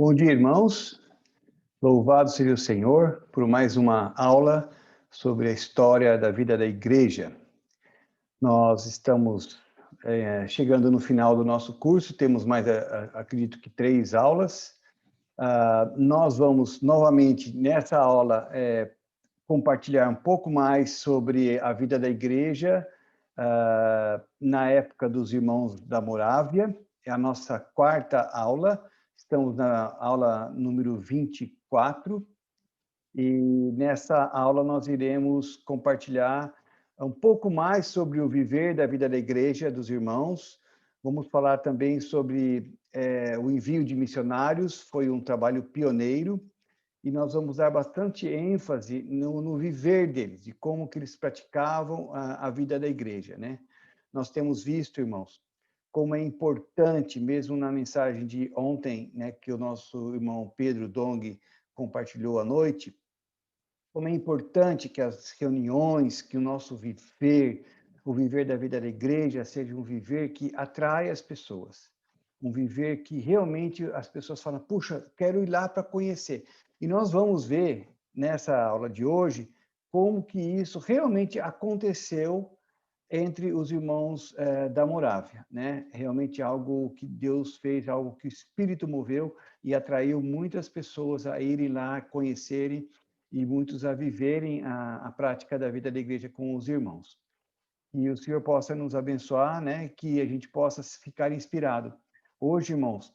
Bom dia, irmãos. Louvado seja o Senhor por mais uma aula sobre a história da vida da igreja. Nós estamos chegando no final do nosso curso, temos mais, acredito que 3 aulas. Nós vamos novamente, nessa aula, compartilhar um pouco mais sobre a vida da igreja na época dos irmãos da Morávia. É a nossa 4ª aula. Estamos na aula número 24, e nessa aula nós iremos compartilhar um pouco mais sobre o viver da vida da igreja, dos irmãos. Vamos falar também sobre o envio de missionários, foi um trabalho pioneiro, e nós vamos dar bastante ênfase no viver deles, de como que eles praticavam a vida da igreja, né? Nós temos visto, irmãos, como é importante, mesmo na mensagem de ontem, né, que o nosso irmão Pedro Dong compartilhou à noite, como é importante que as reuniões, que o nosso viver, o viver da vida da igreja, seja um viver que atrai as pessoas, um viver que realmente as pessoas falam, puxa, quero ir lá para conhecer. E nós vamos ver, nessa aula de hoje, como que isso realmente aconteceu entre os irmãos da Morávia, né? Realmente algo que Deus fez, algo que o Espírito moveu e atraiu muitas pessoas a irem lá, conhecerem, e muitos a viverem a prática da vida da igreja com os irmãos. E o Senhor possa nos abençoar, né? Que a gente possa ficar inspirado. Hoje, irmãos,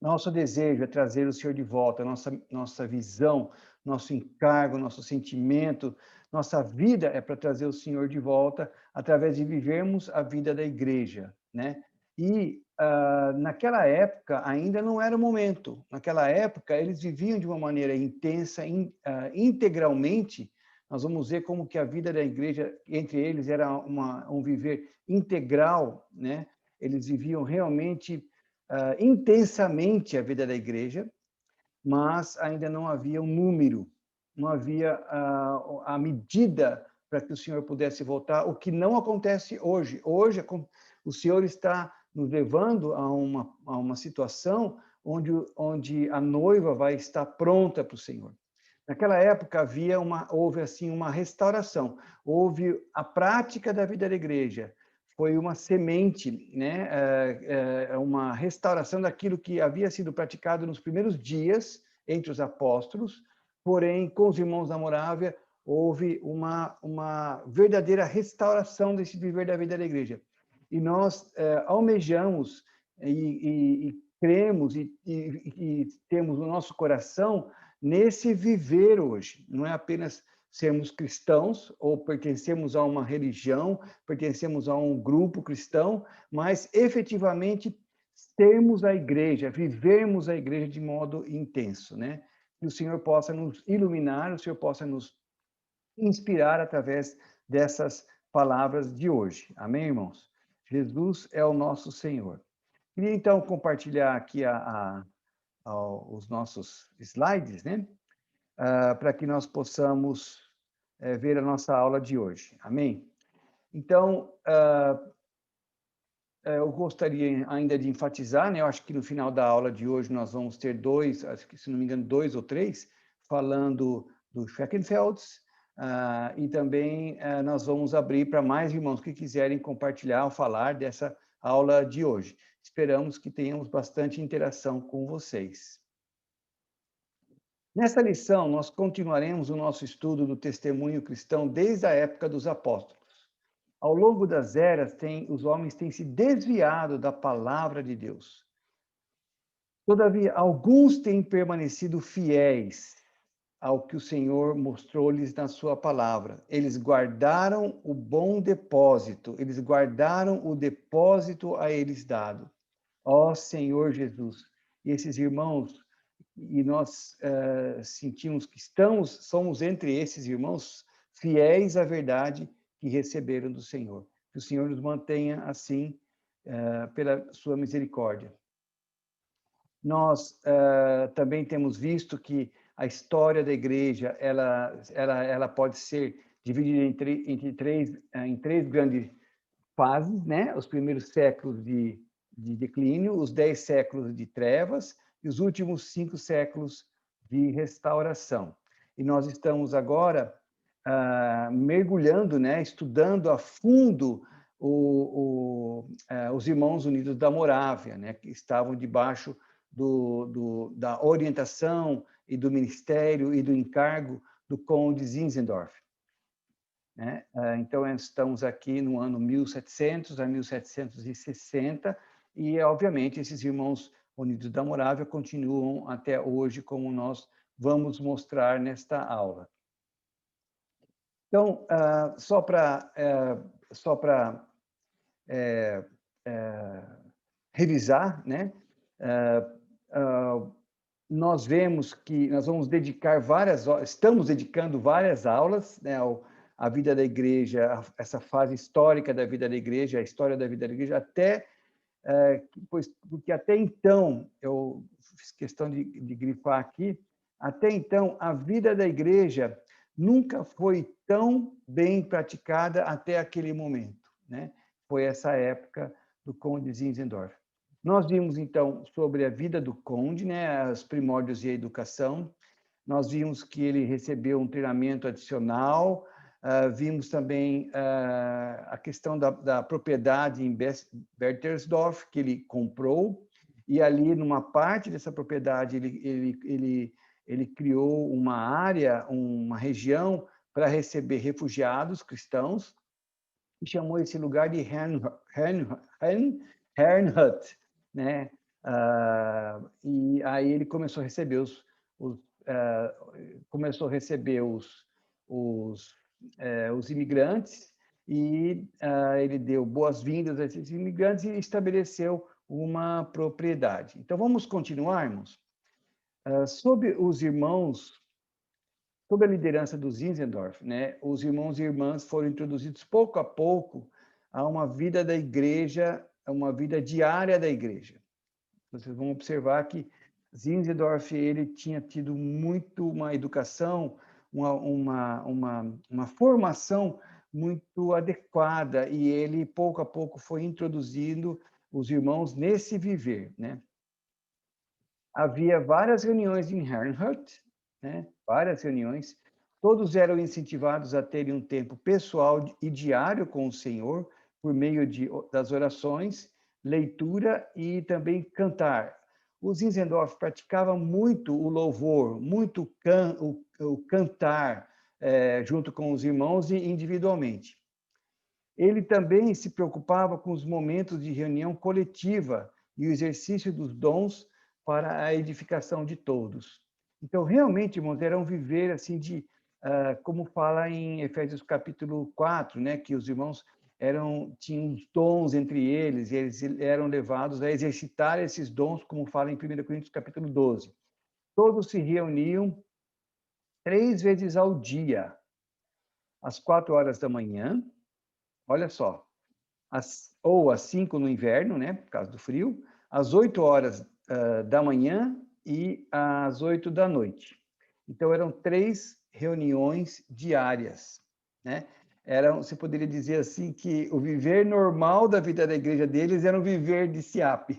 nosso desejo é trazer o Senhor de volta, nossa visão, nosso encargo, nosso sentimento, nossa vida é para trazer o Senhor de volta através de vivermos a vida da igreja, né? E naquela época ainda não era o momento. Naquela época eles viviam de uma maneira intensa, integralmente. Nós vamos ver como que a vida da igreja entre eles era um viver integral, né? Eles viviam realmente intensamente a vida da igreja, mas ainda não havia um número, não havia a medida para que o Senhor pudesse voltar, o que não acontece hoje. Hoje, o Senhor está nos levando a uma situação onde a noiva vai estar pronta para o Senhor. Naquela época houve assim uma restauração, houve a prática da vida da igreja, foi uma semente, né? Uma restauração daquilo que havia sido praticado nos primeiros dias entre os apóstolos, porém, com os irmãos da Morávia, houve uma verdadeira restauração desse viver da vida da igreja. E nós almejamos e cremos e temos no nosso coração nesse viver hoje. Não é apenas sermos cristãos ou pertencemos a uma religião, pertencemos a um grupo cristão, mas efetivamente sermos a igreja, vivermos a igreja de modo intenso, né? Que o Senhor possa nos iluminar, o Senhor possa nos inspirar através dessas palavras de hoje. Amém, irmãos? Jesus é o nosso Senhor. Queria então compartilhar aqui os nossos slides, né? Para que nós possamos ver a nossa aula de hoje. Amém? Então, eu gostaria ainda de enfatizar, né? Eu acho que no final da aula de hoje nós vamos ter acho que se não me engano, 2 ou 3, falando do Schreckenfelds, e também nós vamos abrir para mais irmãos que quiserem compartilhar ou falar dessa aula de hoje. Esperamos que tenhamos bastante interação com vocês. Nessa lição, nós continuaremos o nosso estudo do testemunho cristão desde a época dos apóstolos. Ao longo das eras, os homens têm se desviado da palavra de Deus. Todavia, alguns têm permanecido fiéis ao que o Senhor mostrou-lhes na sua palavra. Eles guardaram o bom depósito, eles guardaram o depósito a eles dado. Ó Senhor Jesus! E esses irmãos, e nós sentimos que somos entre esses irmãos fiéis à verdade que receberam do Senhor. Que o Senhor nos mantenha assim, pela sua misericórdia. Nós também temos visto que a história da igreja ela pode ser dividida em três grandes fases, né? Os primeiros séculos de declínio, os 10 séculos de trevas e os últimos 5 séculos de restauração. E nós estamos agora mergulhando, né, estudando a fundo os Irmãos Unidos da Morávia, né, que estavam debaixo da orientação e do ministério e do encargo do Conde Zinzendorf. Né? Então, estamos aqui no ano 1700 a 1760, e, obviamente, esses Irmãos Unidos da Morávia continuam até hoje, como nós vamos mostrar nesta aula. Então, só para revisar, né? Nós vemos que nós vamos dedicar estamos dedicando várias aulas, né, à vida da igreja, essa fase histórica da vida da igreja, a história da vida da igreja, porque até então, eu fiz questão de grifar aqui, até então, a vida da igreja nunca foi tão bem praticada até aquele momento, né? Foi essa época do Conde Zinzendorf. Nós vimos, então, sobre a vida do Conde, né, os primórdios e a educação. Nós vimos que ele recebeu um treinamento adicional, vimos também a questão da propriedade em Bertersdorf, que ele comprou, e ali, numa parte dessa propriedade, ele criou uma área, uma região para receber refugiados cristãos, e chamou esse lugar de Herrnhut, né? E aí ele começou a receber os imigrantes, e ele deu boas-vindas a esses imigrantes e estabeleceu uma propriedade. Então, vamos continuarmos? Sob a liderança do Zinzendorf, né, os irmãos e irmãs foram introduzidos pouco a pouco a uma vida da igreja, a uma vida diária da igreja. Vocês vão observar que Zinzendorf ele tinha tido uma educação, uma formação muito adequada, e ele, pouco a pouco, foi introduzindo os irmãos nesse viver, né? Havia várias reuniões em Herrnhut, né? Várias reuniões. Todos eram incentivados a terem um tempo pessoal e diário com o Senhor, por meio das orações, leitura e também cantar. O Zinzendorf praticava muito o louvor, muito o cantar, junto com os irmãos e individualmente. Ele também se preocupava com os momentos de reunião coletiva e o exercício dos dons para a edificação de todos. Então, realmente, irmãos, era um viver assim como fala em Efésios capítulo 4, né, que os irmãos tinham dons entre eles, e eles eram levados a exercitar esses dons, como fala em 1 Coríntios capítulo 12. Todos se reuniam 3 vezes ao dia, às 4 horas da manhã, olha só, ou às 5 no inverno, né, por causa do frio, às 8 horas da manhã e às 8 da noite. Então, eram 3 reuniões diárias, né? Você poderia dizer assim que o viver normal da vida da igreja deles era um viver de SIAP,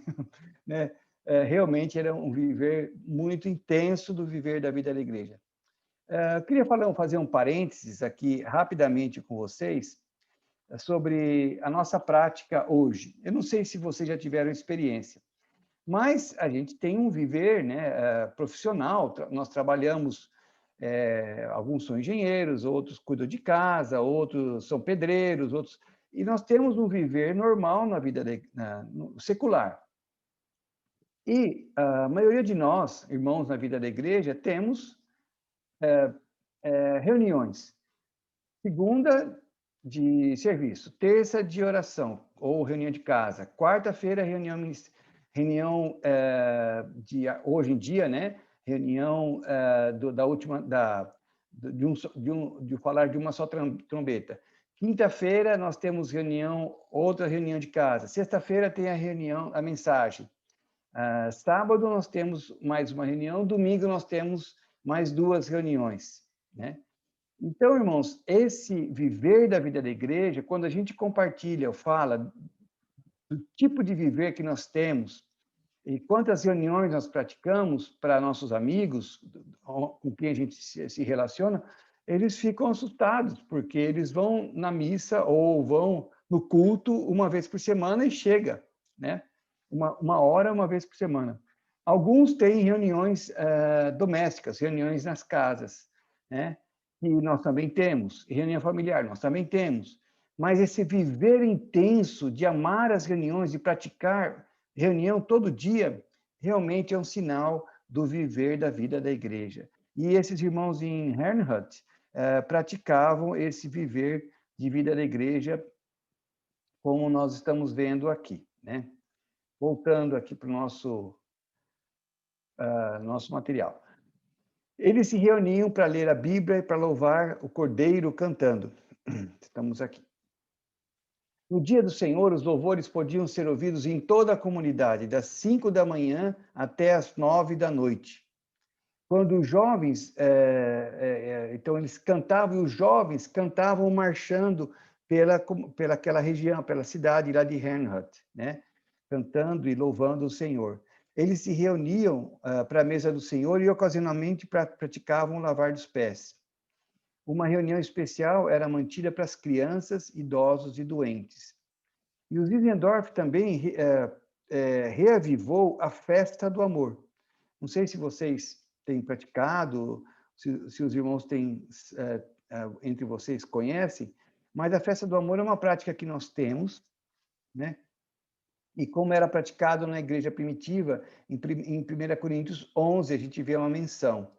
né? Realmente era um viver muito intenso do viver da vida da igreja. Eu queria fazer um parênteses aqui rapidamente com vocês sobre a nossa prática hoje. Eu não sei se vocês já tiveram experiência, mas a gente tem um viver, né, profissional. Nós trabalhamos, alguns são engenheiros, outros cuidam de casa, outros são pedreiros, e nós temos um viver normal na vida secular. E a maioria de nós, irmãos na vida da igreja, temos reuniões. Segunda, de serviço, terça de oração ou reunião de casa, quarta-feira reunião hoje em dia, né? Reunião de falar de uma só trombeta. Quinta-feira nós temos outra reunião de casa. Sexta-feira tem a mensagem. Sábado nós temos mais uma reunião. Domingo nós temos mais 2 reuniões, né? Então, irmãos, esse viver da vida da igreja, quando a gente compartilha ou fala do tipo de viver que nós temos, E quantas reuniões nós praticamos para nossos amigos, com quem a gente se relaciona, eles ficam assustados, porque eles vão na missa ou vão no culto uma vez por semana e chega, né? Uma hora, uma vez por semana. Alguns têm reuniões domésticas, reuniões nas casas, né? E nós também temos, reunião familiar, nós também temos. Mas esse viver intenso de amar as reuniões, de praticar reunião todo dia, realmente é um sinal do viver da vida da igreja. E esses irmãos em Herrnhut praticavam esse viver de vida da igreja, como nós estamos vendo aqui, né? Voltando aqui para o nosso material. Eles se reuniam para ler a Bíblia e para louvar o Cordeiro cantando. Estamos aqui. No dia do Senhor, os louvores podiam ser ouvidos em toda a comunidade, das 5 da manhã até as 9 da noite. Quando os jovens, então eles cantavam, e os jovens cantavam marchando pela aquela região, pela cidade lá de Herrnhut, né? Cantando e louvando o Senhor. Eles se reuniam para a mesa do Senhor e ocasionalmente praticavam o lavar dos pés. Uma reunião especial era mantida para as crianças, idosos e doentes. E o Zinzendorf também reavivou a festa do amor. Não sei se vocês têm praticado, se os irmãos têm, entre vocês conhecem, mas a festa do amor é uma prática que nós temos, né? E como era praticado na igreja primitiva, em 1 Coríntios 11, a gente vê uma menção.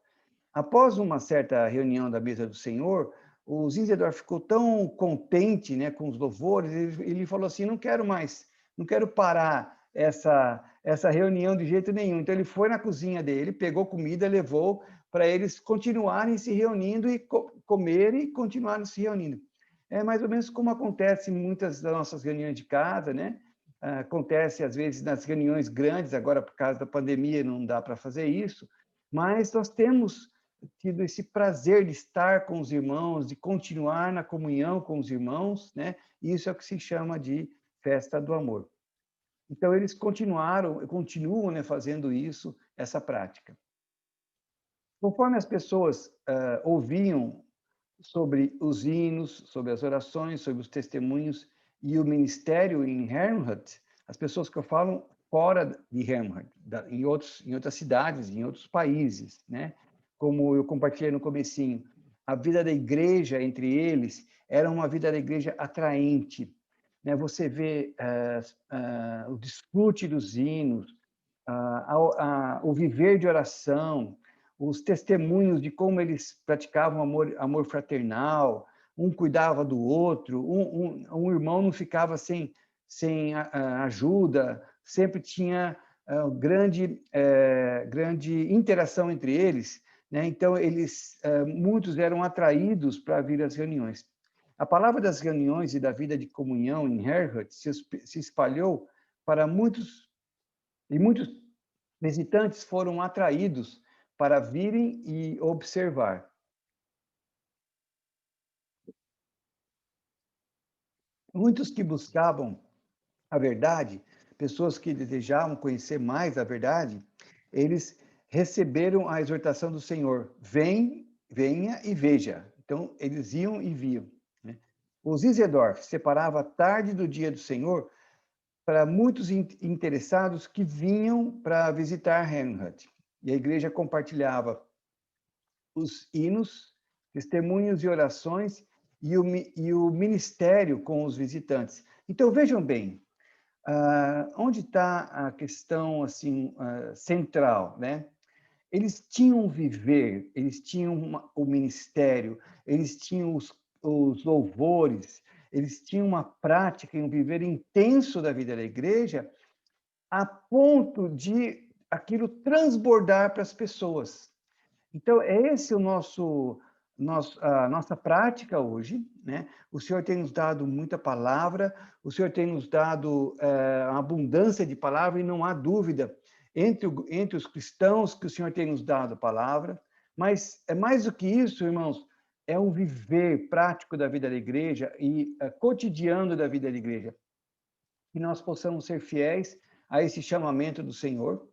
Após uma certa reunião da mesa do Senhor, o Zinzendorf ficou tão contente, né, com os louvores, ele falou assim, não quero mais, não quero parar essa reunião de jeito nenhum. Então, ele foi na cozinha dele, pegou comida, levou para eles continuarem se reunindo e comer e continuarem se reunindo. É mais ou menos como acontece em muitas das nossas reuniões de casa, né? Acontece, às vezes, nas reuniões grandes, agora, por causa da pandemia, não dá para fazer isso, mas nós temos tido esse prazer de estar com os irmãos, de continuar na comunhão com os irmãos, né? Isso é o que se chama de festa do amor. Então, eles continuam, né, fazendo isso, essa prática. Conforme as pessoas ouviam sobre os hinos, sobre as orações, sobre os testemunhos e o ministério em Herrnhut, as pessoas que eu falo fora de Herrnhut, em outras cidades, em outros países, né? Como eu compartilhei no comecinho, a vida da igreja entre eles era uma vida da igreja atraente, né? Você vê o desfrute dos hinos, o viver de oração, os testemunhos de como eles praticavam amor fraternal, um cuidava do outro, um irmão não ficava sem ajuda, sempre tinha grande interação entre eles, né? Então, muitos eram atraídos para vir às reuniões. A palavra das reuniões e da vida de comunhão em Herrnhut se espalhou para muitos, e muitos visitantes foram atraídos para virem e observar. Muitos que buscavam a verdade, pessoas que desejavam conhecer mais a verdade, eles receberam a exortação do Senhor: venha e veja. Então, eles iam e viam, né? O Zinzendorf separava a tarde do dia do Senhor para muitos interessados que vinham para visitar Herrnhut. E a igreja compartilhava os hinos, testemunhos e orações e o ministério com os visitantes. Então, vejam bem, onde está a questão assim central, né? Eles tinham viver, eles tinham o ministério, eles tinham os louvores, eles tinham uma prática e um viver intenso da vida da igreja, a ponto de aquilo transbordar para as pessoas. Então, é esse a nossa prática hoje, né? O Senhor tem nos dado muita palavra, o Senhor tem nos dado abundância de palavra, e não há dúvida entre os cristãos que o Senhor tem nos dado palavra, mas é mais do que isso, irmãos, é um viver prático da vida da igreja e cotidiano da vida da igreja. Que nós possamos ser fiéis a esse chamamento do Senhor,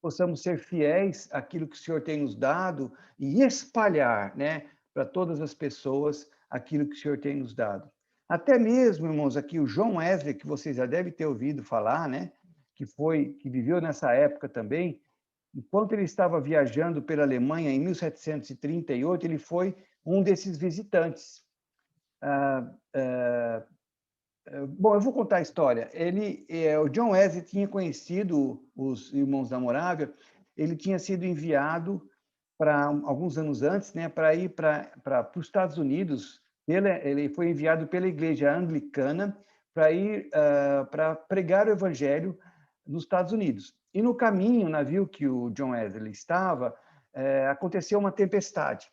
possamos ser fiéis àquilo que o Senhor tem nos dado e espalhar, né, para todas as pessoas aquilo que o Senhor tem nos dado. Até mesmo, irmãos, aqui o John Wesley, que vocês já devem ter ouvido falar, né, que viveu nessa época também, enquanto ele estava viajando pela Alemanha em 1738, ele foi um desses visitantes. Bom, eu vou contar a história. O John Wesley tinha conhecido os Irmãos da Morávia, ele tinha sido enviado para alguns anos antes, né, para ir para os Estados Unidos. Ele foi enviado pela Igreja Anglicana para ir para pregar o Evangelho nos Estados Unidos. E no caminho, o navio que o John Wesley estava, aconteceu uma tempestade.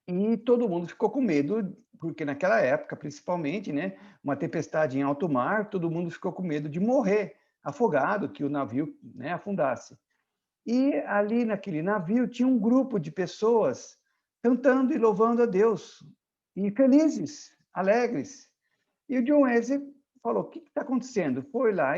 E todo mundo ficou com medo, porque naquela época, principalmente, né, uma tempestade em alto mar, todo mundo ficou com medo de morrer afogado, que o navio, né, afundasse. E ali naquele navio tinha um grupo de pessoas cantando e louvando a Deus, e felizes, alegres. E o John Wesley falou: o que está acontecendo? Foi lá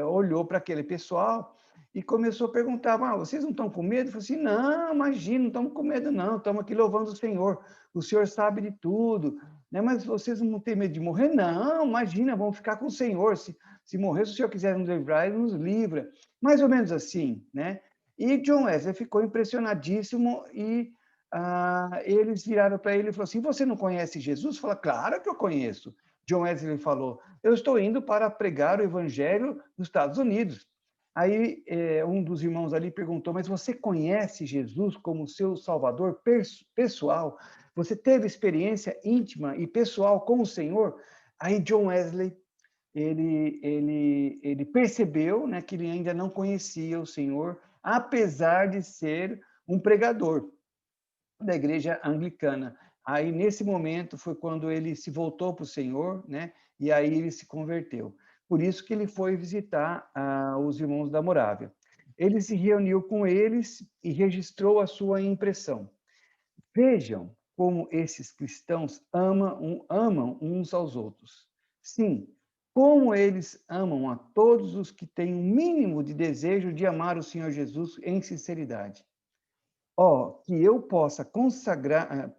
olhou para aquele pessoal e começou a perguntar: vocês não estão com medo? Ele falou assim: não, imagina, não estamos com medo, não, estamos aqui louvando o Senhor sabe de tudo, né? Mas vocês não têm medo de morrer? Não, imagina, vamos ficar com o Senhor, se morrer, se o Senhor quiser nos livrar, Ele nos livra. Mais ou menos assim, né? E John Wesley ficou impressionadíssimo e eles viraram para ele e falaram assim: você não conhece Jesus? Fala: claro que eu conheço. John Wesley falou: eu estou indo para pregar o evangelho nos Estados Unidos. Aí um dos irmãos ali perguntou: mas você conhece Jesus como seu salvador pessoal? Você teve experiência íntima e pessoal com o Senhor? Aí John Wesley ele percebeu, né, que ele ainda não conhecia o Senhor, apesar de ser um pregador da igreja anglicana. Aí, nesse momento, foi quando ele se voltou para o Senhor, né? E aí ele se converteu. Por isso que ele foi visitar os irmãos da Morávia. Ele se reuniu com eles e registrou a sua impressão. Vejam como esses cristãos amam uns aos outros. Sim, como eles amam a todos os que têm um mínimo de desejo de amar o Senhor Jesus em sinceridade. Que eu possa consagrar,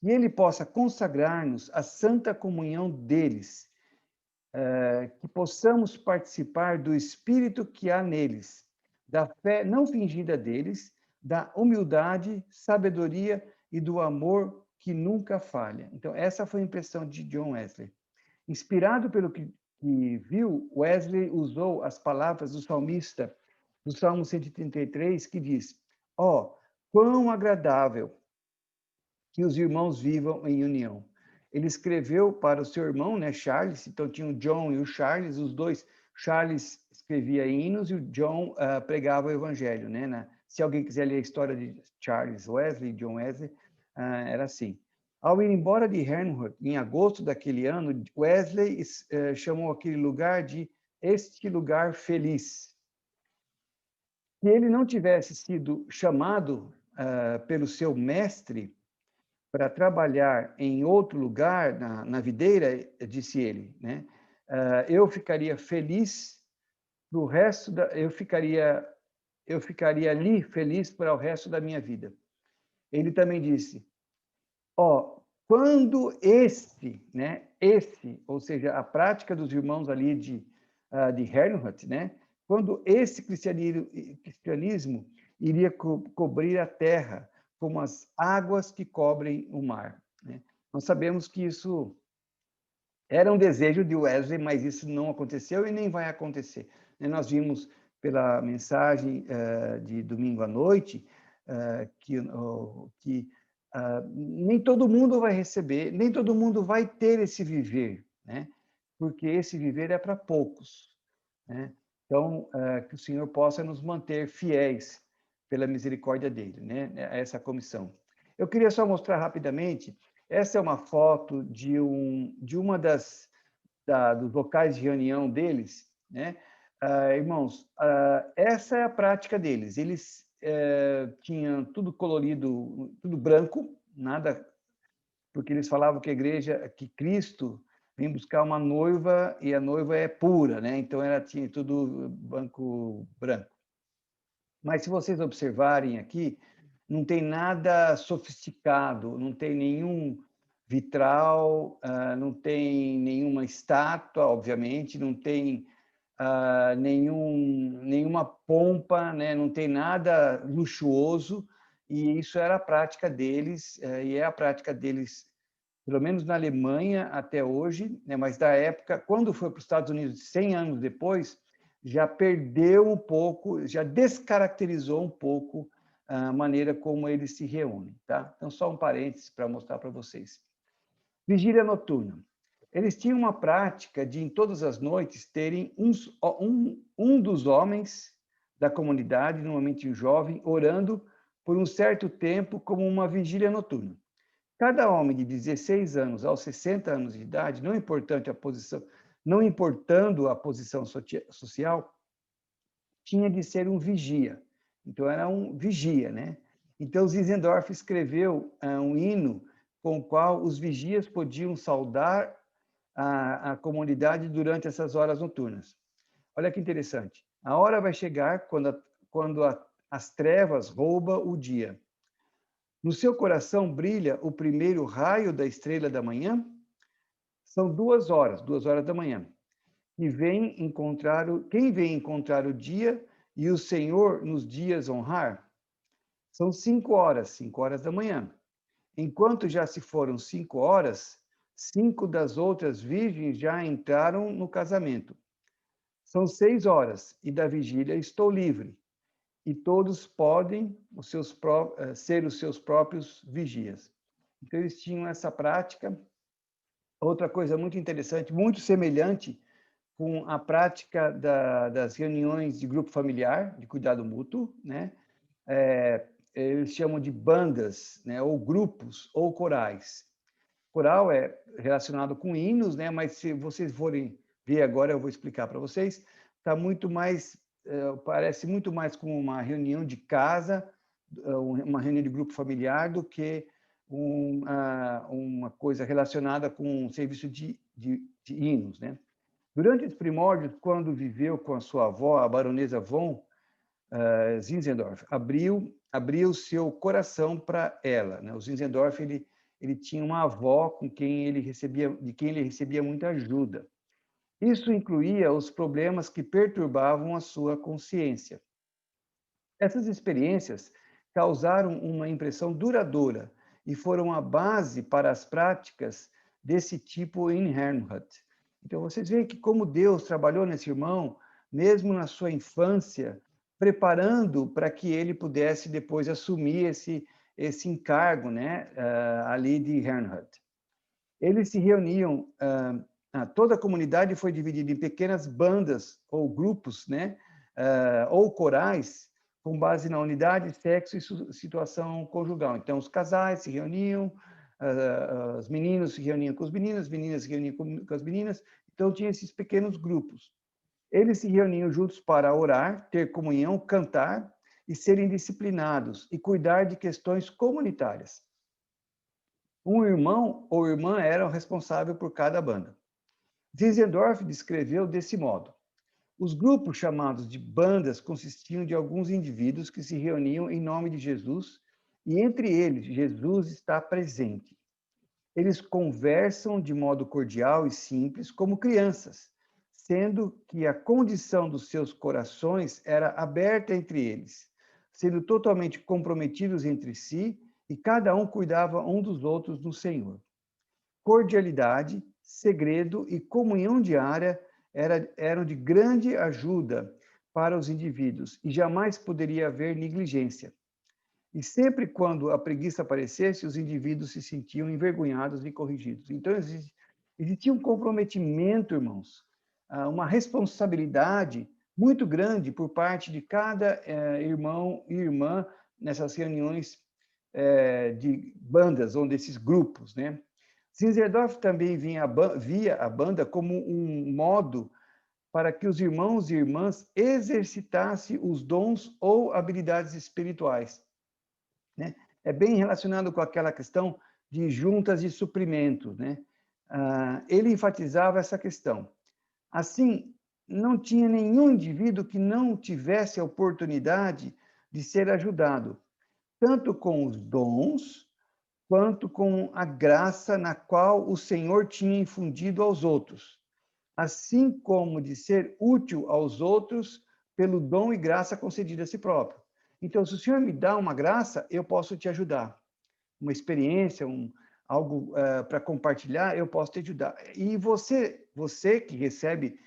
que ele possa consagrar-nos à santa comunhão deles, que possamos participar do espírito que há neles, da fé não fingida deles, da humildade, sabedoria e do amor que nunca falha. Então, essa foi a impressão de John Wesley. Inspirado pelo que viu, Wesley usou as palavras do salmista, do Salmo 133, que diz: quão agradável que os irmãos vivam em união. Ele escreveu para o seu irmão, né, Charles, então tinha o John e o Charles, os dois. Charles escrevia hinos e o John pregava o evangelho, né? Se alguém quiser ler a história de Charles Wesley, John Wesley, era assim. Ao ir embora de Herrnhut, em agosto daquele ano, Wesley chamou aquele lugar de este lugar feliz. Se ele não tivesse sido chamado pelo seu mestre para trabalhar em outro lugar, na videira, disse ele, né? Eu ficaria feliz pro resto eu ficaria ali feliz para o resto da minha vida. Ele também disse: quando né, ou seja, a prática dos irmãos ali de Herrnhut, né? Quando esse cristianismo iria cobrir a terra, como as águas que cobrem o mar, né? Nós sabemos que isso era um desejo de Wesley, mas isso não aconteceu e nem vai acontecer. Nós vimos pela mensagem de domingo à noite que nem todo mundo vai receber, nem todo mundo vai ter esse viver, né? Porque esse viver é para poucos, né? Então, que o Senhor possa nos manter fiéis pela misericórdia dele, né? A essa comissão. Eu queria só mostrar rapidamente, essa é uma foto de uma dos locais de reunião deles, né? Irmãos, essa é a prática deles. Eles tinham tudo colorido, tudo branco, nada, porque eles falavam que a igreja, que Cristo vem buscar uma noiva e a noiva é pura, né? Então ela tinha tudo branco. Mas se vocês observarem aqui, não tem nada sofisticado, não tem nenhum vitral, não tem nenhuma estátua, obviamente, não tem nenhuma pompa, né? Não tem nada luxuoso, e isso era a prática deles, e é a prática deles, pelo menos na Alemanha até hoje, né? Mas da época, quando foi para os Estados Unidos 100 anos depois, já perdeu um pouco, já descaracterizou um pouco a maneira como eles se reúnem, tá? Então, só um parênteses para mostrar para vocês. Vigília noturna. Eles tinham uma prática de, em todas as noites, terem um dos homens da comunidade, normalmente um jovem, orando por um certo tempo como uma vigília noturna. Cada homem de 16 anos aos 60 anos de idade, não importando a posição social, tinha de ser um vigia. Então, era um vigia, né? Então, Zinzendorf escreveu um hino com o qual os vigias podiam saudar a comunidade durante essas horas noturnas. Olha que interessante. A hora vai chegar quando as trevas roubam o dia. No seu coração brilha o primeiro raio da estrela da manhã? São 2 horas da manhã. Quem vem encontrar o dia e o Senhor nos dias honrar? São 5 horas da manhã. Enquanto já se foram 5 horas, 5 das outras virgens já entraram no casamento. São 6 horas e da vigília estou livre. E todos podem ser os seus próprios vigias. Então, eles tinham essa prática. Outra coisa muito interessante, muito semelhante com a prática das reuniões de grupo familiar, de cuidado mútuo, né? Eles chamam de bandas, né? Ou grupos, ou corais. Coral é relacionado com hinos, né? Mas se vocês forem ver agora, eu vou explicar para vocês, está muito mais, parece muito mais com uma reunião de casa, uma reunião de grupo familiar, do que uma coisa relacionada com um serviço de hinos, né? Durante os primórdios, quando viveu com a sua avó, a baronesa von Zinzendorf, abriu seu coração para ela, né? O Zinzendorf, ele tinha uma avó de quem ele recebia muita ajuda. Isso incluía os problemas que perturbavam a sua consciência. Essas experiências causaram uma impressão duradoura e foram a base para as práticas desse tipo em Herrnhut. Então, vocês veem que como Deus trabalhou nesse irmão, mesmo na sua infância, preparando para que ele pudesse depois assumir esse encargo, né, ali de Herrnhut. Eles se reuniam, toda a comunidade foi dividida em pequenas bandas ou grupos, né, ou corais, com base na unidade, sexo e situação conjugal. Então, os casais se reuniam, os meninos se reuniam com os meninos, as meninas se reuniam com as meninas. Então, tinha esses pequenos grupos. Eles se reuniam juntos para orar, ter comunhão, cantar e serem disciplinados e cuidar de questões comunitárias. Um irmão ou irmã era o responsável por cada banda. Zinzendorf descreveu desse modo: os grupos chamados de bandas consistiam de alguns indivíduos que se reuniam em nome de Jesus, e entre eles Jesus está presente. Eles conversam de modo cordial e simples, como crianças, sendo que a condição dos seus corações era aberta entre eles, sendo totalmente comprometidos entre si, e cada um cuidava um dos outros no Senhor. Cordialidade, segredo e comunhão diária eram de grande ajuda para os indivíduos, e jamais poderia haver negligência. E sempre quando a preguiça aparecesse, os indivíduos se sentiam envergonhados e corrigidos. Então, existia um comprometimento, irmãos, uma responsabilidade muito grande por parte de cada irmão e irmã nessas reuniões de bandas, ou desses grupos, né? Zinzendorf também via a banda como um modo para que os irmãos e irmãs exercitassem os dons ou habilidades espirituais, né? É bem relacionado com aquela questão de juntas de suprimentos, né? ele enfatizava essa questão. Assim, não tinha nenhum indivíduo que não tivesse a oportunidade de ser ajudado, tanto com os dons, quanto com a graça na qual o Senhor tinha infundido aos outros, assim como de ser útil aos outros pelo dom e graça concedida a si próprio. Então, se o Senhor me dá uma graça, eu posso te ajudar. Uma experiência, algo para compartilhar, eu posso te ajudar. E você que recebe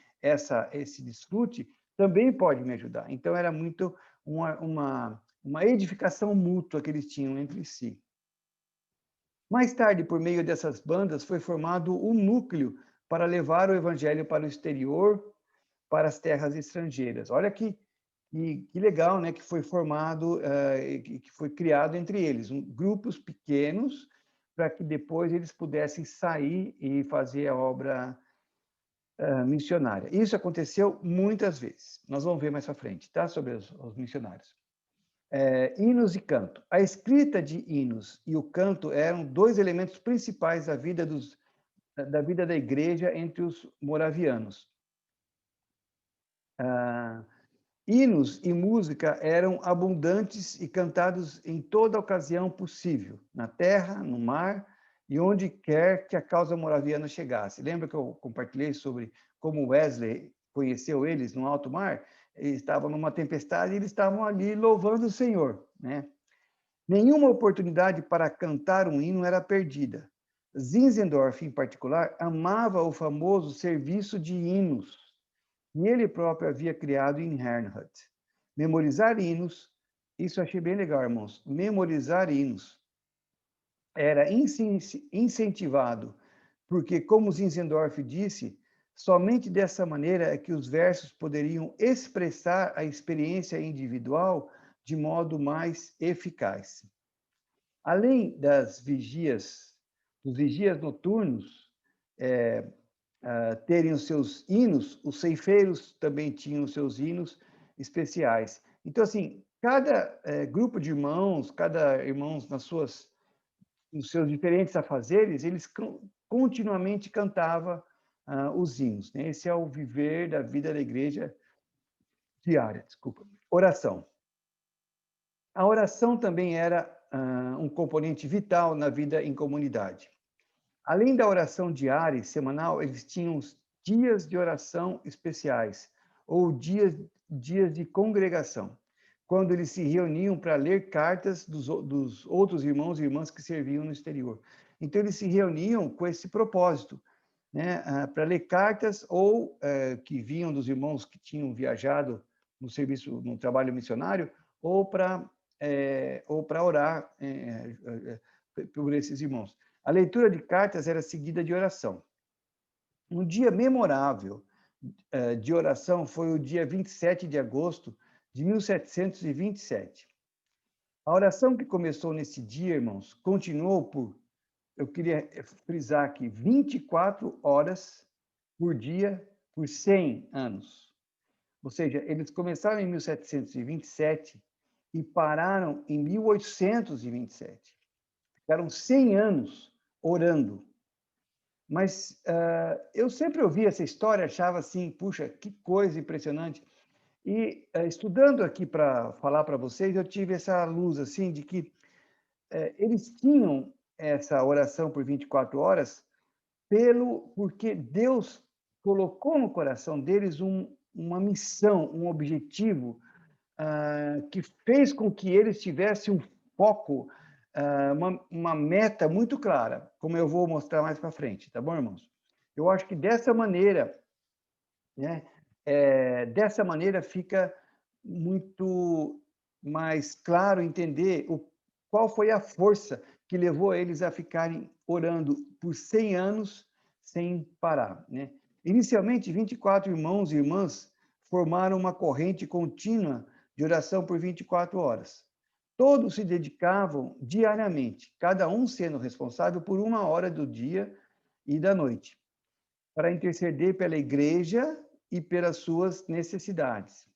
esse desfrute, também pode me ajudar. Então, era muito uma edificação mútua que eles tinham entre si. Mais tarde, por meio dessas bandas, foi formado um núcleo para levar o evangelho para o exterior, para as terras estrangeiras. Olha que legal, né? Que foi formado, que foi criado entre eles, grupos pequenos, para que depois eles pudessem sair e fazer a obra missionária. Isso aconteceu muitas vezes. Nós vamos ver mais para frente, tá? Sobre os missionários. Hinos e canto. A escrita de hinos e o canto eram dois elementos principais da vida da igreja entre os moravianos. Hinos e música eram abundantes e cantados em toda ocasião possível, na terra, no mar e onde quer que a causa moraviana chegasse. Lembra que eu compartilhei sobre como Wesley conheceu eles no alto mar? Eles estavam numa tempestade e eles estavam ali louvando o Senhor, né? Nenhuma oportunidade para cantar um hino era perdida. Zinzendorf, em particular, amava o famoso serviço de hinos, e ele próprio havia criado em Herrnhut. Memorizar hinos, isso eu achei bem legal, irmãos. Memorizar hinos era incentivado, porque, como Zinzendorf disse, somente dessa maneira é que os versos poderiam expressar a experiência individual de modo mais eficaz. Além dos vigias noturnos, terem os seus hinos, os ceifeiros também tinham os seus hinos especiais. Então, assim, cada grupo de irmãos, cada irmão nos seus diferentes afazeres, eles continuamente cantavam os hinos, né? Esse é o viver da vida da igreja diária. Desculpa. Oração. A oração também era um componente vital na vida em comunidade. Além da oração diária e semanal, eles tinham dias de oração especiais, ou dias de congregação, quando eles se reuniam para ler cartas dos outros irmãos e irmãs que serviam no exterior. Então, eles se reuniam com esse propósito, né, para ler cartas ou que vinham dos irmãos que tinham viajado no trabalho missionário, ou para orar por esses irmãos. A leitura de cartas era seguida de oração. Um dia memorável de oração foi o dia 27 de agosto de 1727. A oração que começou nesse dia, irmãos, continuou eu queria frisar aqui, 24 horas por dia por 100 anos. Ou seja, eles começaram em 1727 e pararam em 1827. Ficaram 100 anos orando. Mas eu sempre ouvi essa história, achava assim, puxa, que coisa impressionante. E estudando aqui para falar para vocês, eu tive essa luz assim de que eles tinham essa oração por 24 horas porque Deus colocou no coração deles uma missão, um objetivo que fez com que eles tivessem um foco, uma meta muito clara, como eu vou mostrar mais para frente, tá bom, irmãos? Eu acho que dessa maneira, né, dessa maneira fica muito mais claro entender qual foi a força que levou eles a ficarem orando por 100 anos sem parar, né? Inicialmente, 24 irmãos e irmãs formaram uma corrente contínua de oração por 24 horas. Todos se dedicavam diariamente, cada um sendo responsável por 1 hora do dia e da noite, para interceder pela igreja e pelas suas necessidades.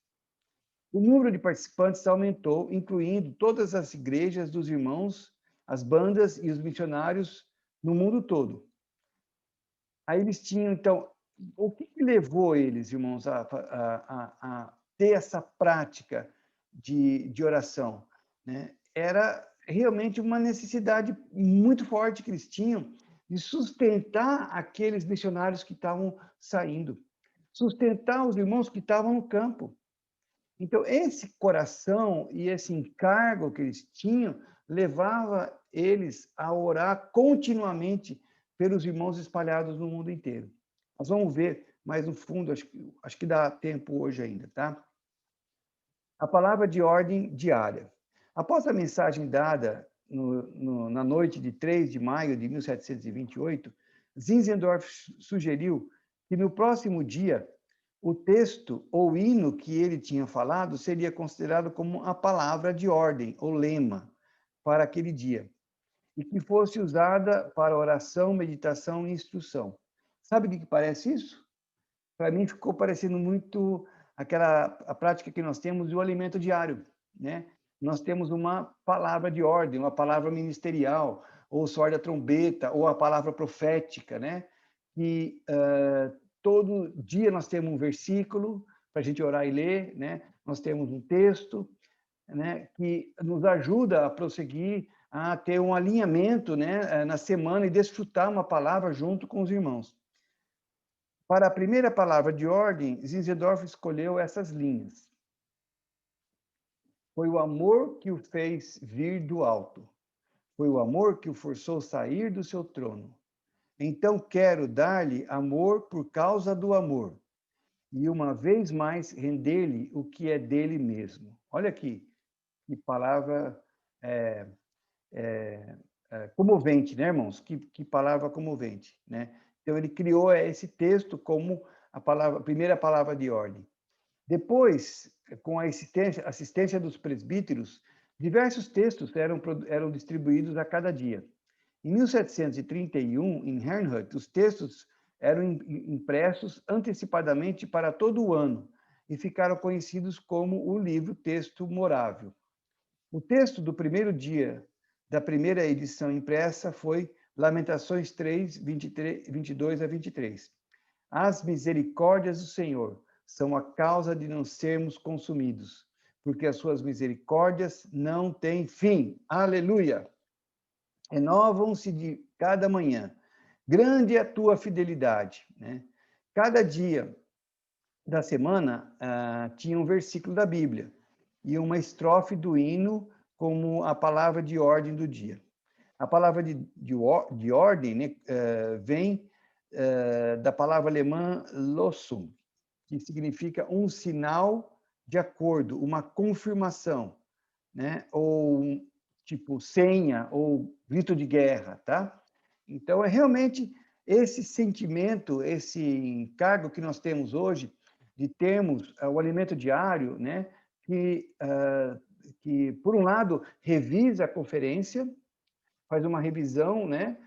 O número de participantes aumentou, incluindo todas as igrejas dos irmãos, as bandas e os missionários no mundo todo. Aí eles tinham, então, o que levou eles, irmãos, a ter essa prática de oração, né? Era realmente uma necessidade muito forte que eles tinham de sustentar aqueles missionários que estavam saindo, sustentar os irmãos que estavam no campo. Então, esse coração e esse encargo que eles tinham levava eles a orar continuamente pelos irmãos espalhados no mundo inteiro. Nós vamos ver mais no fundo, acho que dá tempo hoje ainda, tá? A palavra de ordem diária. Após a mensagem dada na noite de 3 de maio de 1728, Zinzendorf sugeriu que no próximo dia o texto ou hino que ele tinha falado seria considerado como a palavra de ordem ou lema para aquele dia e que fosse usada para oração, meditação e instrução. Sabe o que parece isso? Para mim ficou parecendo muito a prática que nós temos do alimento diário, né? Nós temos uma palavra de ordem, uma palavra ministerial, ou o soar da trombeta, ou a palavra profética, né? Que todo dia nós temos um versículo para a gente orar e ler, né? Nós temos um texto, né? Que nos ajuda a prosseguir, a ter um alinhamento, né? Na semana e desfrutar uma palavra junto com os irmãos. Para a primeira palavra de ordem, Zinzendorf escolheu essas linhas. Foi o amor que o fez vir do alto. Foi o amor que o forçou sair do seu trono. Então quero dar-lhe amor por causa do amor. E uma vez mais render-lhe o que é dele mesmo. Olha aqui, que palavra comovente, né, irmãos? Que palavra comovente, né? Então ele criou esse texto como a primeira palavra de ordem. Depois, com a assistência dos presbíteros, diversos textos eram distribuídos a cada dia. Em 1731, em Herrnhut, os textos eram impressos antecipadamente para todo o ano e ficaram conhecidos como o livro Texto Morável. O texto do primeiro dia da primeira edição impressa foi Lamentações 3, 22 a 23. As misericórdias do Senhor são a causa de não sermos consumidos, porque as suas misericórdias não têm fim. Aleluia! Renovam-se de cada manhã. Grande é a tua fidelidade, né? Cada dia da semana tinha um versículo da Bíblia e uma estrofe do hino como a palavra de ordem do dia. A palavra de ordem, né, vem da palavra alemã Losung, que significa um sinal de acordo, uma confirmação, né? Ou tipo senha ou grito de guerra, tá? Então é realmente esse sentimento, esse encargo que nós temos hoje de termos o alimento diário, né? Que por um lado revisa a conferência, faz uma revisão, né?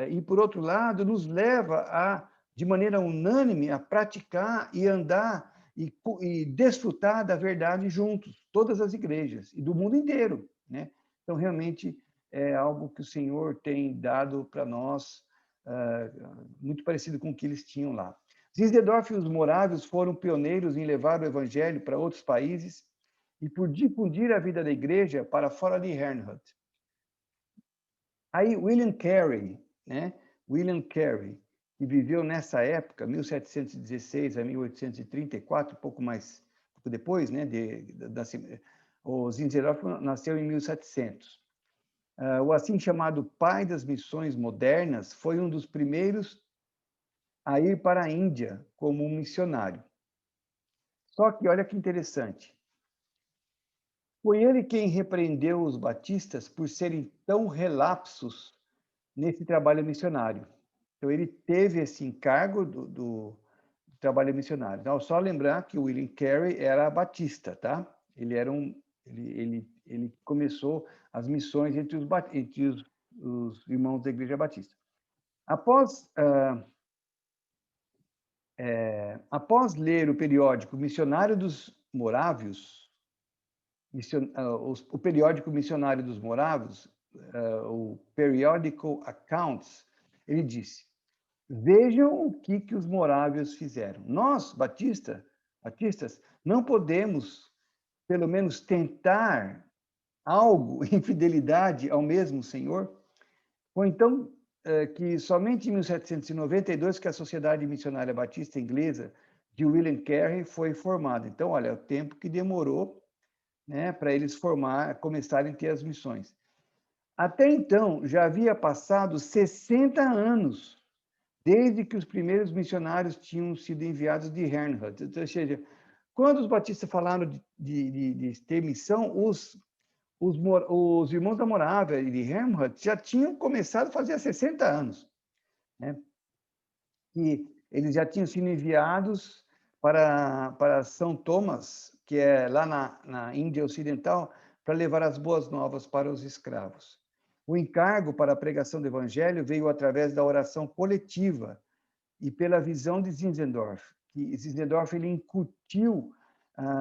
E por outro lado nos leva a, de maneira unânime, a praticar e andar e desfrutar da verdade juntos, todas as igrejas e do mundo inteiro, né? Então realmente é algo que o Senhor tem dado para nós, muito parecido com o que eles tinham lá. Zinzendorf e os morávios foram pioneiros em levar o evangelho para outros países e por difundir a vida da igreja para fora de Herrnhut. Aí William Carey, né? William Carey, que viveu nessa época, 1716 a 1834, pouco depois, né? O Zinzendorf nasceu em 1700. O assim chamado pai das missões modernas foi um dos primeiros a ir para a Índia como um missionário. Só que olha que interessante. Foi ele quem repreendeu os batistas por serem tão relapsos nesse trabalho missionário. Então, ele teve esse encargo do trabalho missionário. Então, só lembrar que o William Carey era batista, tá? Ele era ele começou as missões entre os irmãos da Igreja Batista. Após ler o periódico Missionário dos Morávios, o periódico Missionário dos Morávios, o Periodical Accounts, ele disse: Vejam o que os morávios fizeram. Nós, batistas, não podemos, pelo menos, tentar algo em fidelidade ao mesmo Senhor? Ou então, que somente em 1792 que a Sociedade Missionária Batista Inglesa de William Carey foi formada. Então, olha, o tempo que demorou, né, para eles começarem a ter as missões. Até então, já havia passado 60 anos desde que os primeiros missionários tinham sido enviados de Herrnhut. Ou seja, quando os batistas falaram de ter missão, os irmãos da Morávia e de Herrnhut já tinham começado a fazer há 60 anos, né? E eles já tinham sido enviados para São Tomás, que é lá na Índia Ocidental, para levar as boas novas para os escravos. O encargo para a pregação do evangelho veio através da oração coletiva e pela visão de Zinzendorf, que Zinzendorf ele incutiu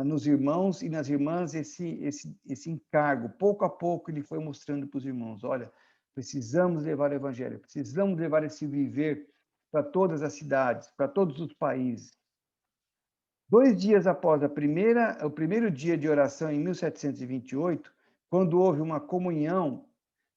nos irmãos e nas irmãs esse encargo. Pouco a pouco ele foi mostrando para os irmãos, olha, precisamos levar o evangelho, precisamos levar esse viver para todas as cidades, para todos os países. 2 dias após o primeiro dia de oração, em 1728, quando houve uma comunhão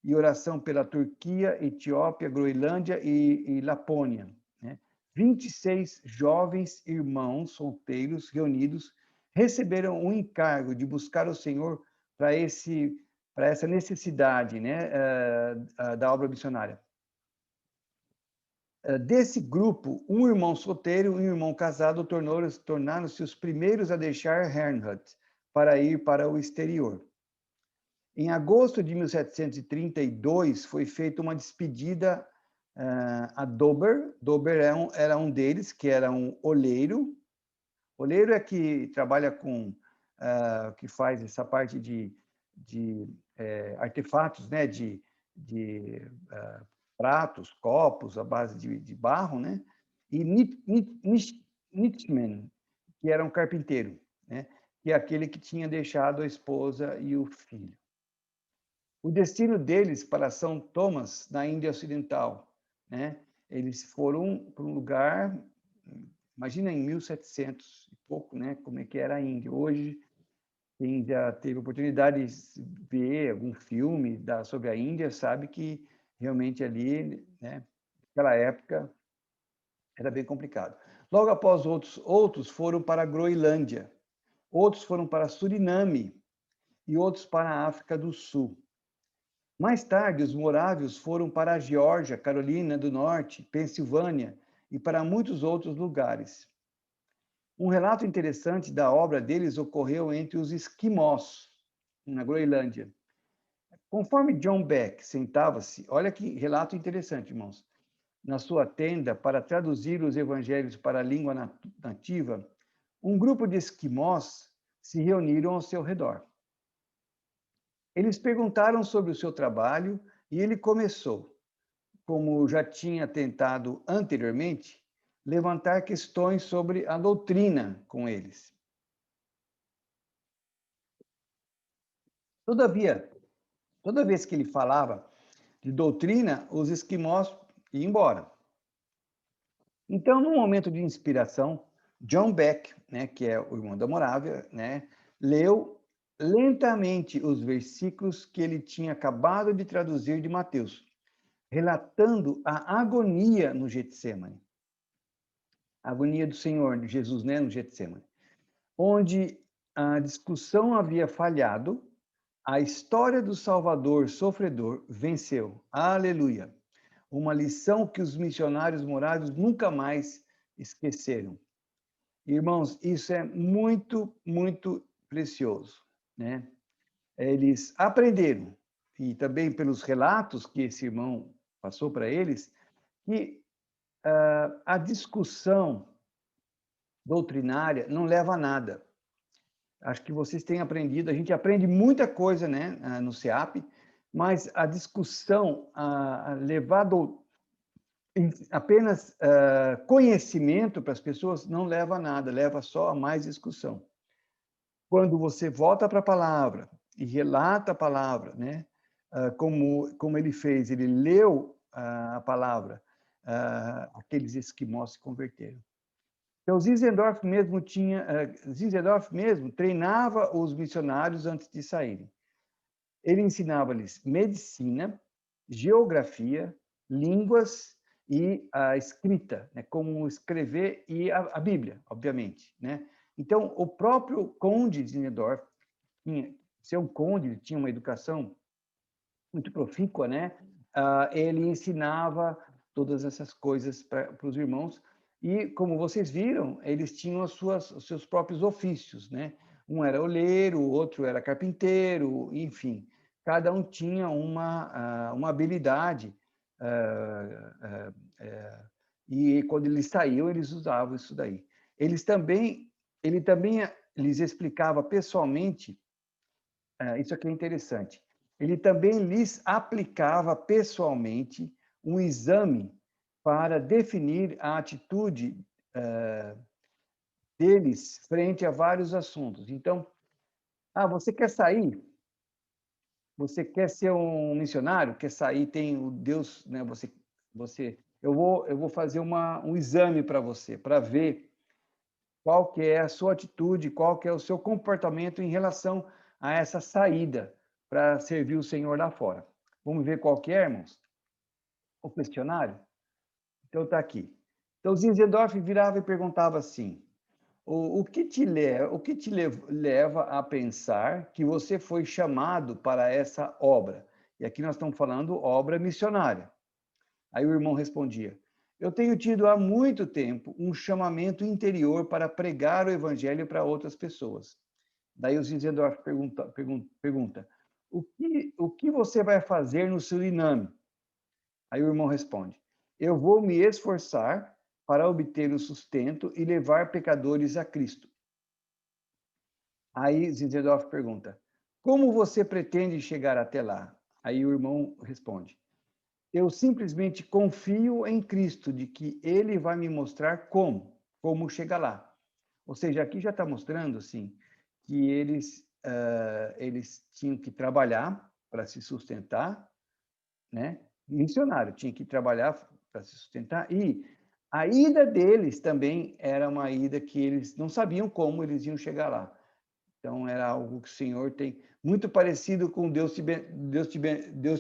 e oração pela Turquia, Etiópia, Groenlândia e Lapônia, né? 26 jovens irmãos solteiros reunidos receberam o encargo de buscar o Senhor para essa necessidade, né, da obra missionária. Desse grupo, um irmão solteiro e um irmão casado tornaram-se os primeiros a deixar Herrnhut para ir para o exterior. Em agosto de 1732, foi feita uma despedida a Dober. Dober era um deles, que era um oleiro. Oleiro é que trabalha que faz essa parte de artefatos, né? de pratos, copos, à base de barro, né? E Nitschmann, que era um carpinteiro, né? Que é aquele que tinha deixado a esposa e o filho. O destino deles para São Tomás, na Índia Ocidental, né? Eles foram para um lugar, imagina em 1700 e pouco, né? Como é que era a Índia. Hoje, quem já teve oportunidade de ver algum filme sobre a Índia, sabe que realmente ali, né, naquela época, era bem complicado. Logo após, outros foram para a Groenlândia, outros foram para Suriname e outros para a África do Sul. Mais tarde, os morávios foram para a Geórgia, Carolina do Norte, Pensilvânia e para muitos outros lugares. Um relato interessante da obra deles ocorreu entre os esquimós, na Groenlândia. Conforme John Beck sentava-se, olha que relato interessante, irmãos, na sua tenda para traduzir os evangelhos para a língua nativa, um grupo de esquimós se reuniram ao seu redor. Eles perguntaram sobre o seu trabalho e ele começou, como já tinha tentado anteriormente, levantar questões sobre a doutrina com eles. Todavia, toda vez que ele falava de doutrina, os esquimós iam embora. Então, num momento de inspiração, John Beck, né, que é o irmão da Morávia, né, leu lentamente os versículos que ele tinha acabado de traduzir de Mateus, relatando a agonia no Getsemane. A agonia do Senhor, de Jesus, né, no Getsemane, onde a discussão havia falhado, a história do Salvador sofredor venceu. Aleluia! Uma lição que os missionários morávios nunca mais esqueceram. Irmãos, isso é muito, muito precioso, né? Eles aprenderam, e também pelos relatos que esse irmão passou para eles, que a discussão doutrinária não leva a nada. Acho que vocês têm aprendido, a gente aprende muita coisa, né, no CEAP, mas a discussão, levar apenas conhecimento para as pessoas não leva a nada, leva só a mais discussão. Quando você volta para a palavra e relata a palavra, né, como ele fez, ele leu a palavra aqueles esquimós se converteram. Então, Zinzendorf mesmo treinava os missionários antes de saírem. Ele ensinava-lhes medicina, geografia, línguas e a escrita, né, como escrever, e a Bíblia, obviamente, né? Então, o próprio conde de Zinzendorf, ser um conde, ele tinha uma educação muito profícua, né? Ele ensinava todas essas coisas para os irmãos, e, como vocês viram, eles tinham os seus próprios ofícios, né? Um era oleiro, o outro era carpinteiro, enfim, cada um tinha uma habilidade, e quando eles saíam, eles usavam isso daí. Ele também lhes explicava pessoalmente, isso aqui é interessante, ele também lhes aplicava pessoalmente um exame para definir a atitude deles frente a vários assuntos. Então, você quer sair? Você quer ser um missionário? Quer sair? Tem o Deus, né? Eu vou fazer um exame para você, para ver qual que é a sua atitude, qual que é o seu comportamento em relação a essa saída para servir o Senhor lá fora. Vamos ver qual que é, irmãos? O questionário? Então, está aqui. Então, Zinzendorf virava e perguntava assim: o que te leva a pensar que você foi chamado para essa obra? E aqui nós estamos falando obra missionária. Aí o irmão respondia: eu tenho tido há muito tempo um chamamento interior para pregar o evangelho para outras pessoas. Daí o Zinzendorf pergunta: o que você vai fazer no Suriname? Aí o irmão responde: eu vou me esforçar para obter o sustento e levar pecadores a Cristo. Aí Zinzendorf pergunta: como você pretende chegar até lá? Aí o irmão responde: eu simplesmente confio em Cristo, de que Ele vai me mostrar como chegar lá. Ou seja, aqui já está mostrando, assim, que eles tinham que trabalhar para se sustentar, né? Missionário, tinha que trabalhar para se sustentar, e a ida deles também era uma ida que eles não sabiam como eles iam chegar lá. Então, era algo que o Senhor tem, muito parecido com Deus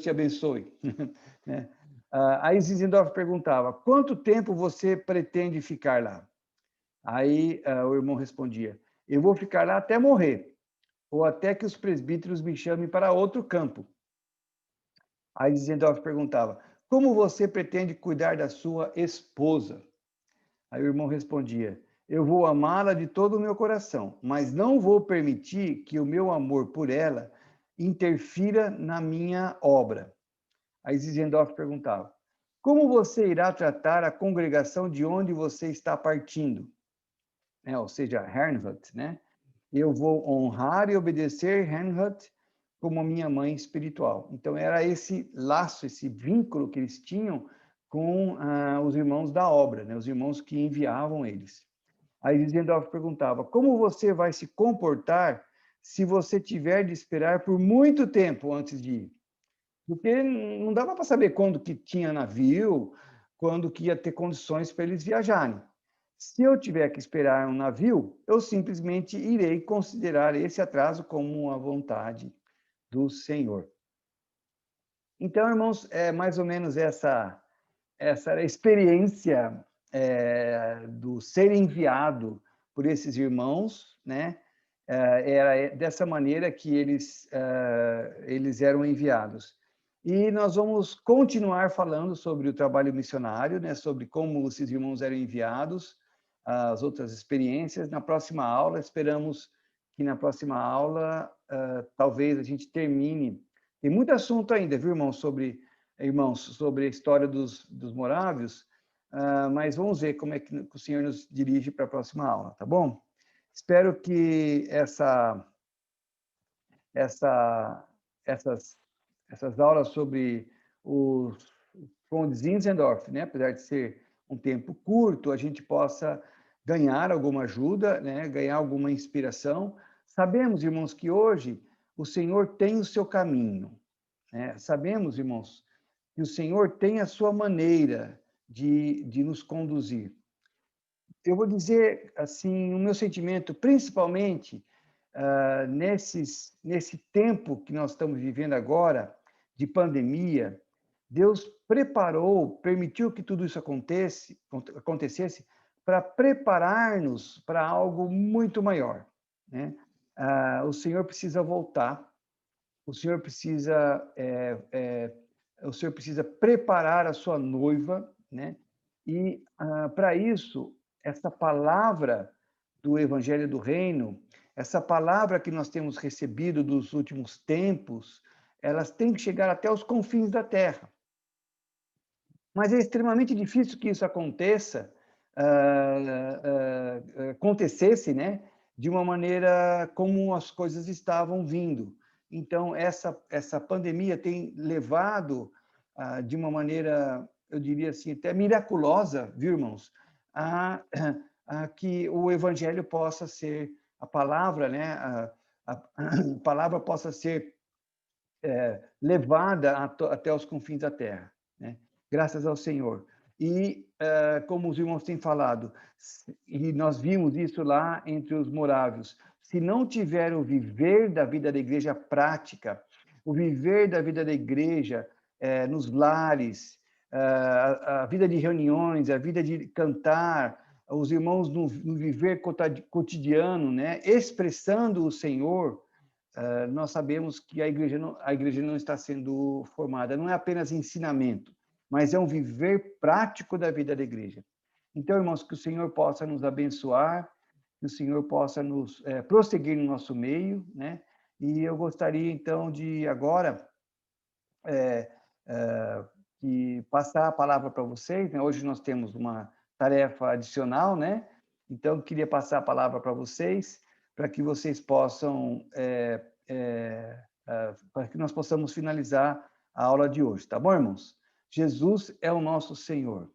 te abençoe. Né? Aí Zinzendorf perguntava: quanto tempo você pretende ficar lá? Aí o irmão respondia: eu vou ficar lá até morrer, ou até que os presbíteros me chamem para outro campo. Aí Zinzendorf perguntava: como você pretende cuidar da sua esposa? Aí o irmão respondia: eu vou amá-la de todo o meu coração, mas não vou permitir que o meu amor por ela interfira na minha obra. Aí Zinzendorf perguntava: como você irá tratar a congregação de onde você está partindo? Ou seja, Herrnhut, né? Eu vou honrar e obedecer Herrnhut como minha mãe espiritual. Então, era esse laço, esse vínculo que eles tinham com os irmãos da obra, né? Os irmãos que enviavam eles. Aí Zinzendorf perguntava: como você vai se comportar se você tiver de esperar por muito tempo antes de ir? Porque não dava para saber quando que tinha navio, quando que ia ter condições para eles viajarem. Se eu tiver que esperar um navio, eu simplesmente irei considerar esse atraso como uma vontade do Senhor. Então, irmãos, é mais ou menos essa experiência do ser enviado por esses irmãos, né? Era dessa maneira que eles eram enviados. E nós vamos continuar falando sobre o trabalho missionário, né? Sobre como esses irmãos eram enviados, as outras experiências. Na próxima aula, esperamos que na próxima aula talvez a gente termine. Tem muito assunto ainda, viu, irmãos, sobre a história dos morávios, mas vamos ver como é que o Senhor nos dirige para a próxima aula, tá bom? Espero que essas aulas sobre os Conde Zinzendorf, né, apesar de ser um tempo curto, a gente possa ganhar alguma ajuda, né, ganhar alguma inspiração. Sabemos, irmãos, que hoje o Senhor tem o seu caminho, né? Sabemos, irmãos, que o Senhor tem a sua maneira de nos conduzir. Eu vou dizer, assim, o meu sentimento, principalmente nesse tempo que nós estamos vivendo agora, de pandemia, Deus preparou, permitiu que tudo isso acontecesse para preparar-nos para algo muito maior, né? O Senhor precisa voltar, o Senhor precisa, o Senhor precisa preparar a sua noiva, né? E para isso, essa palavra do Evangelho do Reino, essa palavra que nós temos recebido dos últimos tempos, elas têm que chegar até os confins da terra. Mas é extremamente difícil que isso acontecesse, né, de uma maneira como as coisas estavam vindo. Então, essa pandemia tem levado, de uma maneira, eu diria assim, até miraculosa, viu, irmãos, a que o evangelho possa ser, a palavra, né, a palavra possa ser levada até os confins da terra, né? Graças ao Senhor. E, como os irmãos têm falado, e nós vimos isso lá entre os morávios, se não tiver o viver da vida da igreja prática, o viver da vida da igreja nos lares, a vida de reuniões, a vida de cantar, os irmãos no viver cotidiano, né, expressando o Senhor, nós sabemos que a igreja não está sendo formada, não é apenas ensinamento, mas é um viver prático da vida da igreja. Então, irmãos, que o Senhor possa nos abençoar, que o Senhor possa nos prosseguir no nosso meio, né? E eu gostaria, então, de agora de passar a palavra para vocês, né? Hoje nós temos uma tarefa adicional, né? Então, eu queria passar a palavra para vocês, para que vocês possam, para que nós possamos finalizar a aula de hoje, tá bom, irmãos? Jesus é o nosso Senhor.